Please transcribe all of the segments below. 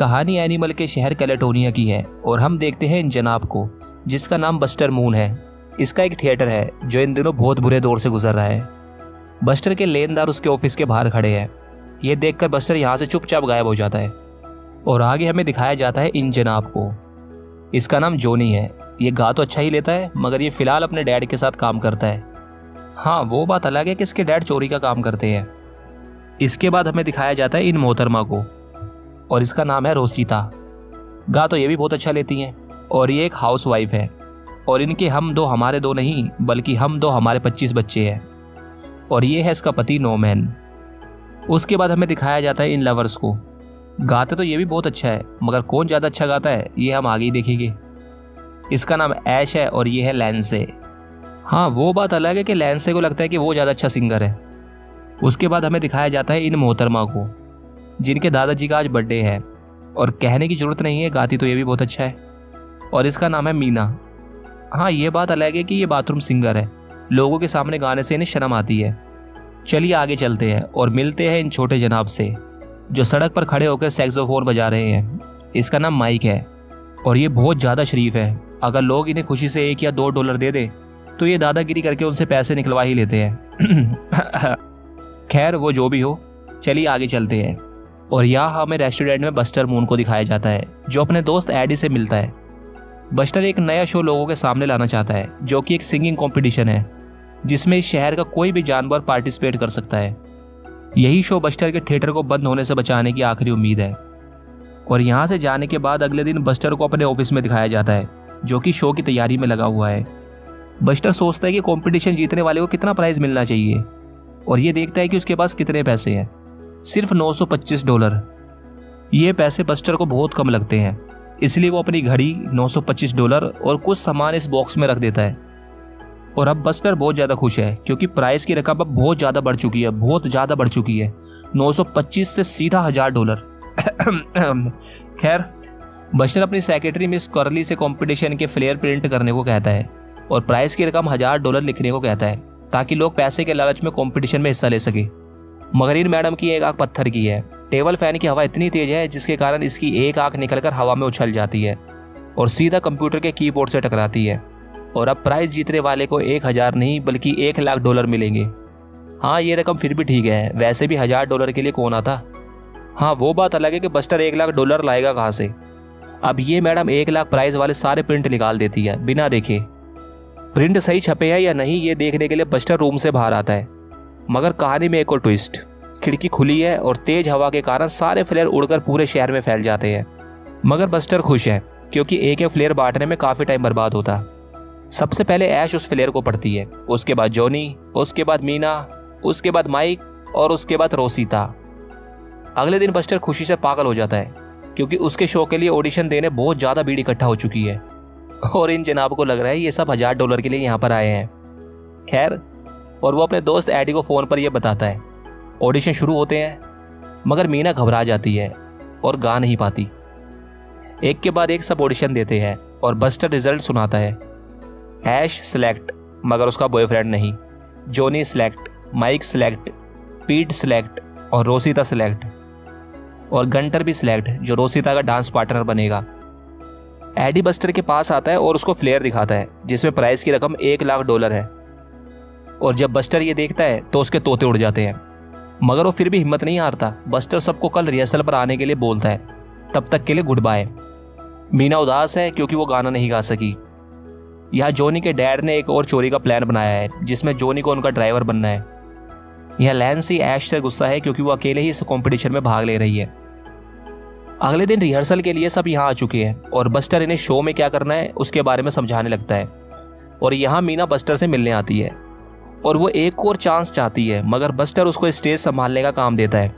कहानी एनिमल के शहर कैलिफोर्निया की है और हम देखते हैं इन जनाब को जिसका नाम बस्टर मून है। इसका एक थिएटर है जो इन दिनों बहुत बुरे दौर से गुजर रहा है। बस्टर के लेनदार उसके ऑफिस के बाहर खड़े हैं। ये देखकर बस्टर यहाँ से चुपचाप गायब हो जाता है और आगे हमें दिखाया जाता है इन जनाब को। इसका नाम जॉनी है। ये गा तो अच्छा ही लेता है मगर ये फिलहाल अपने डैड के साथ काम करता है। हाँ, वो बात अलग है कि इसके डैड चोरी का काम करते हैं। इसके बाद हमें दिखाया जाता है इन मोहतरमा को और इसका नाम है रोसीता। गा तो ये भी बहुत अच्छा लेती हैं और ये एक हाउस वाइफ है और इनके हम दो हमारे दो नहीं बल्कि हम दो हमारे 25 बच्चे हैं और ये है इसका पति नोमैन। उसके बाद हमें दिखाया जाता है इन लवर्स को। गाते तो ये भी बहुत अच्छा है मगर कौन ज़्यादा अच्छा गाता है ये हम आगे ही देखेंगे। इसका नाम ऐश है और ये है लैंसे। हाँ, वो बात अलग है कि लैंसे को लगता है कि वो ज़्यादा अच्छा सिंगर है। उसके बाद हमें दिखाया जाता है इन मोहतरमा को जिनके दादाजी का आज बर्थडे है और कहने की ज़रूरत नहीं है, गाती तो ये भी बहुत अच्छा है और इसका नाम है मीना। हाँ, ये बात अलग है कि ये बाथरूम सिंगर है। लोगों के सामने गाने से इन्हें शर्म आती है। चलिए आगे चलते हैं और मिलते हैं इन छोटे जनाब से जो सड़क पर खड़े होकर सैक्सोफोन बजा रहे हैं। इसका नाम माइक है और ये बहुत ज़्यादा शरीफ है। अगर लोग इन्हें खुशी से $1 या $2 दे दे तो ये दादागिरी करके उनसे पैसे निकलवा ही लेते हैं। खैर, वो जो भी हो, चलिए आगे चलते हैं और यहाँ हमें रेस्टोरेंट में बस्टर मून को दिखाया जाता है जो अपने दोस्त एडी से मिलता है। बस्टर एक नया शो लोगों के सामने लाना चाहता है जो कि एक सिंगिंग कंपटीशन है जिसमें इस शहर का कोई भी जानवर पार्टिसिपेट कर सकता है। यही शो बस्टर के थिएटर को बंद होने से बचाने की आखिरी उम्मीद है। और यहाँ से जाने के बाद अगले दिन बस्टर को अपने ऑफिस में दिखाया जाता है जो कि शो की तैयारी में लगा हुआ है। बस्टर सोचता है कि कंपटीशन जीतने वाले को कितना प्राइज मिलना चाहिए और ये देखता है कि उसके पास कितने पैसे हैं, सिर्फ $925। ये पैसे बस्टर को बहुत कम लगते हैं, इसलिए वो अपनी घड़ी, $925 और कुछ सामान इस बॉक्स में रख देता है। और अब बस्टर बहुत ज़्यादा खुश है क्योंकि प्राइस की रकम अब बहुत ज़्यादा बढ़ चुकी है, बहुत ज़्यादा बढ़ चुकी है। 925 से सीधा $1000। खैर, बस्टर अपनी सेक्रेटरी मिस कर्ली से कंपटीशन के फ्लेयर प्रिंट करने को कहता है और प्राइस की रकम $1000 लिखने को कहता है ताकि लोग पैसे के लालच में कंपटीशन में हिस्सा ले सके। मगर इन मैडम की एक आंख पत्थर की है। टेबल फैन की हवा इतनी तेज है जिसके कारण इसकी एक आंख निकलकर हवा में उछल जाती है और सीधा कंप्यूटर के कीबोर्ड से टकराती है। और अब प्राइज जीतने वाले को 1000 नहीं बल्कि $1,00,000 मिलेंगे। हाँ, ये रकम फिर भी ठीक है, वैसे भी $1000 के लिए कौन आता। हाँ, वो बात अलग है कि बस्टर $1,00,000 लाएगा कहाँ से। अब ये मैडम 1,00,000 प्राइज वाले सारे प्रिंट निकाल देती है बिना देखे। प्रिंट सही छपे हैं या नहीं ये देखने के लिए बस्टर रूम से बाहर आता है। मगर कहानी में एक और ट्विस्ट। खिड़की खुली है और तेज हवा के कारण सारे फ्लेयर उड़कर पूरे शहर में फैल जाते हैं। मगर बस्टर खुश है क्योंकि एक फ्लेयर बांटने में काफ़ी टाइम बर्बाद होता। सबसे पहले ऐश उस फ्लेयर को पढ़ती है, उसके बाद जॉनी, उसके बाद मीना, उसके बाद माइक और उसके बाद रोसीता। अगले दिन बस्टर खुशी से पागल हो जाता है क्योंकि उसके शो के लिए ऑडिशन देने बहुत ज़्यादा भीड़ इकट्ठा हो चुकी है और इन जनाब को लग रहा है ये सब $1000 के लिए यहाँ पर आए हैं। खैर, और वो अपने दोस्त एडी को फ़ोन पर यह बताता है। ऑडिशन शुरू होते हैं मगर मीना घबरा जाती है और गा नहीं पाती। एक के बाद एक सब ऑडिशन देते हैं और बस्टर रिजल्ट सुनाता है। ऐश सिलेक्ट मगर उसका बॉयफ्रेंड नहीं, जॉनी सिलेक्ट, माइक सिलेक्ट, पीट सिलेक्ट और रोसीता सिलेक्ट और गंटर भी सिलेक्ट जो रोसीता का डांस पार्टनर बनेगा। एडी बस्टर के पास आता है और उसको फ्लेयर दिखाता है जिसमें प्राइस की रकम $1,00,000 है। और जब बस्टर ये देखता है तो उसके तोते उड़ जाते हैं मगर वो फिर भी हिम्मत नहीं हारता। बस्टर सबको कल रिहर्सल पर आने के लिए बोलता है। तब तक के लिए गुड बाय। मीना उदास है क्योंकि वो गाना नहीं गा सकी। यहाँ जॉनी के डैड ने एक और चोरी का प्लान बनाया है जिसमें जॉनी को उनका ड्राइवर बनना है। यह लैंसी ऐश से गुस्सा है क्योंकि वो अकेले ही इस कंपटीशन में भाग ले रही है। अगले दिन रिहर्सल के लिए सब यहाँ आ चुके हैं और बस्टर इन्हें शो में क्या करना है उसके बारे में समझाने लगता है। और यहाँ मीना बस्टर से मिलने आती है और वो एक और चांस चाहती है मगर बस्टर उसको स्टेज संभालने का काम देता है।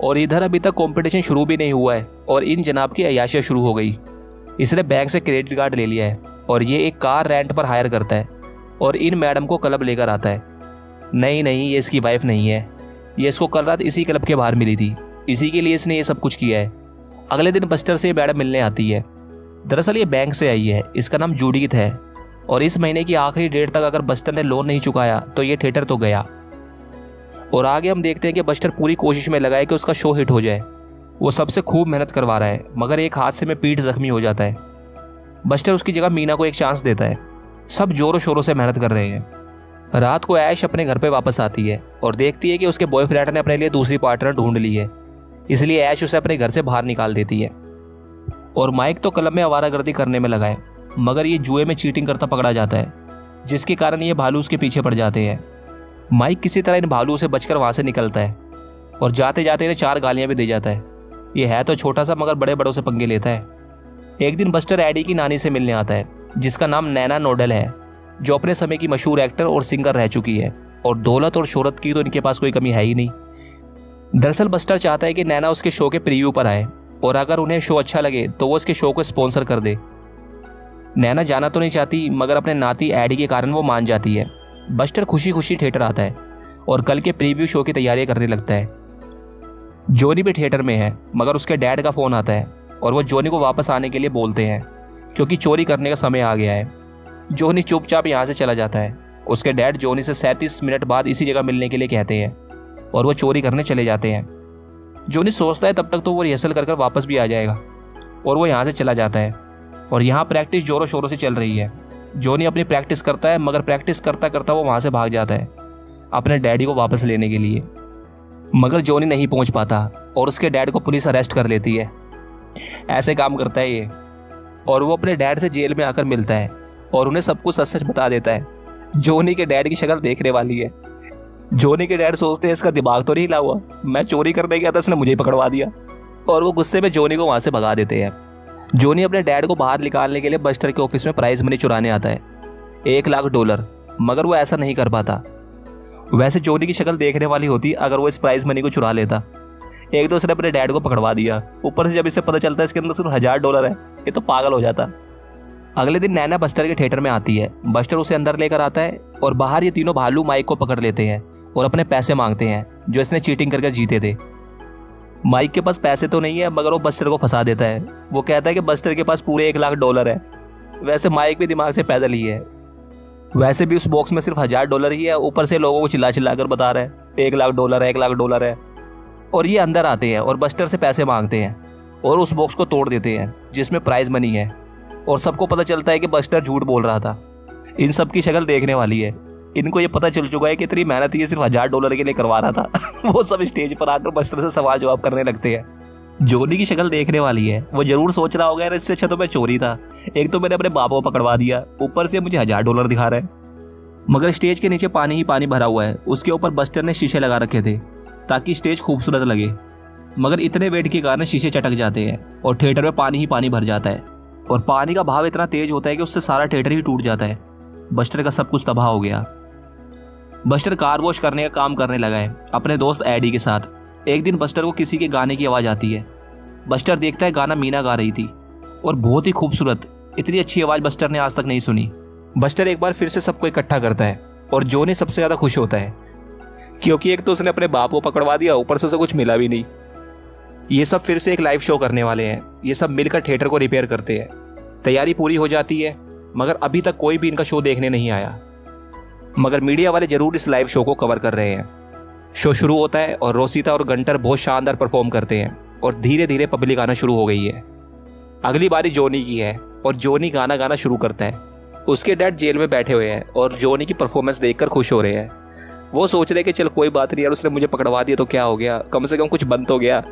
और इधर अभी तक कंपटीशन शुरू भी नहीं हुआ है और इन जनाब की अय्याशियाँ शुरू हो गई। इसने बैंक से क्रेडिट कार्ड ले लिया है और ये एक कार रेंट पर हायर करता है और इन मैडम को क्लब लेकर आता है। नहीं, ये इसकी वाइफ नहीं है, ये इसको कल रात इसी क्लब के बाहर मिली थी, इसी के लिए इसने ये सब कुछ किया है। अगले दिन बस्टर से मैडम मिलने आती है। दरअसल ये बैंक से आई है, इसका नाम जूडीथ है और इस महीने की आखिरी डेट तक अगर बस्टर ने लोन नहीं चुकाया तो ये थिएटर तो गया। और आगे हम देखते हैं कि बस्टर पूरी कोशिश में लगा है कि उसका शो हिट हो जाए वो सबसे खूब मेहनत करवा रहा है, मगर एक हादसे में पीठ जख्मी हो जाता है। बस्टर उसकी जगह मीना को एक चांस देता है। सब जोरों शोरों से मेहनत कर रहे हैं। रात को ऐश अपने घर पे वापस आती है और देखती है कि उसके बॉयफ्रेंड ने अपने लिए दूसरी पार्टनर ढूंढ ली है। इसलिए ऐश उसे अपने घर से बाहर निकाल देती है। और माइक तो क्लब में आवारागर्दी करने में लगा है, मगर ये जुए में चीटिंग करता पकड़ा जाता है, जिसके कारण ये भालू उसके पीछे पड़ जाते हैं। माइक किसी तरह इन भालू से बचकर वहां से निकलता है और जाते जाते इन्हें 4 गालियां भी दे जाता है। ये है तो छोटा सा, मगर बड़े बड़ों से पंगे लेता है। एक दिन बस्टर एडी की नानी से मिलने आता है, जिसका नाम नैना नोडेल है, जो अपने समय की मशहूर एक्टर और सिंगर रह चुकी है, और दौलत और शोहरत की तो इनके पास कोई कमी है ही नहीं। दरअसल बस्टर चाहता है कि नैना उसके शो के प्रीव्यू पर आए, और अगर उन्हें शो अच्छा लगे तो वो उसके शो को स्पॉन्सर कर दे। नैना जाना तो नहीं चाहती, मगर अपने नाती एडी के कारण वो मान जाती है। बस्टर खुशी खुशी थिएटर आता है और कल के प्रीव्यू शो की तैयारियां करने लगता है। जॉनी भी थिएटर में है, मगर उसके डैड का फ़ोन आता है और वो जॉनी को वापस आने के लिए बोलते हैं, क्योंकि चोरी करने का समय आ गया है। जॉनी चुपचाप यहाँ से चला जाता है। उसके डैड जॉनी से 37 मिनट बाद इसी जगह मिलने के लिए कहते हैं और वो चोरी करने चले जाते हैं। जॉनी सोचता है तब तक तो वो रिहर्सल कर वापस भी आ जाएगा, और वो यहाँ से चला जाता है। और यहाँ प्रैक्टिस जोरों शोरों से चल रही है। जॉनी अपनी प्रैक्टिस करता है, मगर प्रैक्टिस करता करता वो वहाँ से भाग जाता है अपने डैडी को वापस लेने के लिए। मगर जॉनी नहीं पहुँच पाता और उसके डैड को पुलिस अरेस्ट कर लेती है। ऐसे काम करता है ये। और वो अपने डैड से जेल में आकर मिलता है और उन्हें सब कुछ सच सच बता देता है। जॉनी के डैड की शक्ल देखने वाली है। जॉनी के डैड सोचते हैं इसका दिमाग तो नहीं हिला हुआ, मैं चोरी करने गया था, इसने मुझे ही पकड़वा दिया। और वो गुस्से में जॉनी को वहाँ से भगा देते हैं। जॉनी अपने डैड को बाहर निकालने के लिए बस्टर के ऑफिस में प्राइज मनी चुराने आता है, $1,00,000, मगर वो ऐसा नहीं कर पाता। वैसे जॉनी की शक्ल देखने वाली होती अगर वो इस प्राइज मनी को चुरा लेता। एक तो उसने अपने डैड को पकड़वा दिया, ऊपर से जब इसे पता चलता है इसके अंदर सिर्फ $1,000 है, ये तो पागल हो जाता। अगले दिन नैना बस्टर के थिएटर में आती है। बस्टर उसे अंदर लेकर आता है और बाहर ये तीनों भालू माइक को पकड़ लेते हैं और अपने पैसे मांगते हैं जो इसने चीटिंग करके जीते थे। माइक के पास पैसे तो नहीं है, मगर वो बस्टर को फंसा देता है। वो कहता है कि बस्टर के पास पूरे $1,00,000 है। वैसे माइक भी दिमाग से पैदल ही है। वैसे भी उस बॉक्स में सिर्फ $1,000 ही है, ऊपर से लोगों को चिल्ला चिल्ला कर बता रहा है $1,00,000 है, $1,00,000 है। और ये अंदर आते हैं और बस्टर से पैसे मांगते हैं और उस बॉक्स को तोड़ देते हैं जिसमें प्राइज मनी है। और सबको पता चलता है कि बस्टर झूठ बोल रहा था। इन सब की शक्ल देखने वाली है। इनको ये पता चल चुका है कि इतनी मेहनत ये सिर्फ $1,000 के लिए करवा रहा था। वो सब स्टेज पर आकर बस्टर से सवाल जवाब करने लगते हैं। जॉनी की शक्ल देखने वाली है। वो जरूर सोच रहा होगा यार इससे अच्छा तो मैं चोरी था, एक तो मैंने अपने बाप को पकड़वा दिया, ऊपर से मुझे $1,000 दिखा रहा है। मगर स्टेज के नीचे पानी ही पानी भरा हुआ है। उसके ऊपर बस्टर ने शीशे लगा रखे थे ताकि स्टेज खूबसूरत लगे, मगर इतने वेट के कारण शीशे चटक जाते हैं और थिएटर में पानी ही पानी भर जाता है। और पानी का भाव इतना तेज होता है कि उससे सारा थिएटर ही टूट जाता है। बस्टर का सब कुछ तबाह हो गया। बस्टर कार वॉश करने का काम करने लगा है अपने दोस्त एडी के साथ। एक दिन बस्टर को किसी के गाने की आवाज़ आती है। बस्टर देखता है गाना मीना गा रही थी और बहुत ही खूबसूरत। इतनी अच्छी आवाज़ बस्टर ने आज तक नहीं सुनी। बस्टर एक बार फिर से सबको इकट्ठा करता है और जॉनी सबसे ज़्यादा खुश होता है, क्योंकि एक तो उसने अपने बाप को पकड़वा दिया, ऊपर से उसे कुछ मिला भी नहीं। ये सब फिर से एक लाइव शो करने वाले हैं। ये सब मिलकर थिएटर को रिपेयर करते हैं। तैयारी पूरी हो जाती है, मगर अभी तक कोई भी इनका शो देखने नहीं आया। मगर मीडिया वाले जरूर इस लाइव शो को कवर कर रहे हैं। शो शुरू होता है और रोसिता और गंटर बहुत शानदार परफॉर्म करते हैं और धीरे धीरे पब्लिक आना शुरू हो गई है। अगली बारी जॉनी की है और जॉनी गाना गाना शुरू करता है। उसके डैड जेल में बैठे हुए हैं और जॉनी की परफॉर्मेंस देखकर खुश हो रहे हैं। वो सोच रहे कि चल कोई बात नहीं यार, उसने मुझे पकड़वा दिया तो क्या हो गया, कम से कम कुछ बंद तो गया।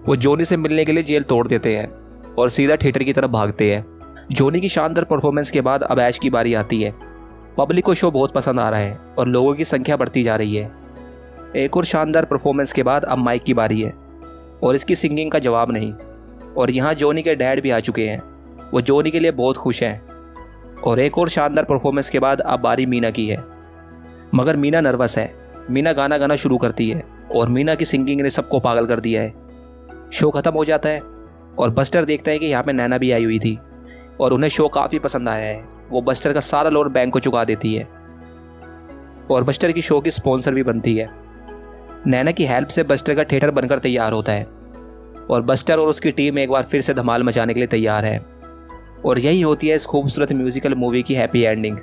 वो जॉनी से मिलने के लिए जेल तोड़ देते हैं और सीधा थिएटर की तरफ भागते हैं। जॉनी की शानदार परफॉर्मेंस के बाद अब ऐश की बारी आती है। पब्लिक को शो बहुत पसंद आ रहा है और लोगों की संख्या बढ़ती जा रही है। एक और शानदार परफॉर्मेंस के बाद अब माइक की बारी है और इसकी सिंगिंग का जवाब नहीं। और यहाँ जॉनी के डैड भी आ चुके हैं। वो जॉनी के लिए बहुत खुश हैं। और एक और शानदार परफॉर्मेंस के बाद अब बारी मीना की है, मगर मीना नर्वस है। मीना गाना गाना शुरू करती है और मीना की सिंगिंग ने सबको पागल कर दिया है। शो ख़त्म हो जाता है और बस्टर देखता है कि यहाँ पे नैना भी आई हुई थी और उन्हें शो काफ़ी पसंद आया है। वो बस्टर का सारा लोन बैंक को चुका देती है और बस्टर की शो की स्पॉन्सर भी बनती है। नैना की हेल्प से बस्टर का थिएटर बनकर तैयार होता है और बस्टर और उसकी टीम एक बार फिर से धमाल मचाने के लिए तैयार है। और यही होती है इस खूबसूरत म्यूजिकल मूवी की हैप्पी एंडिंग।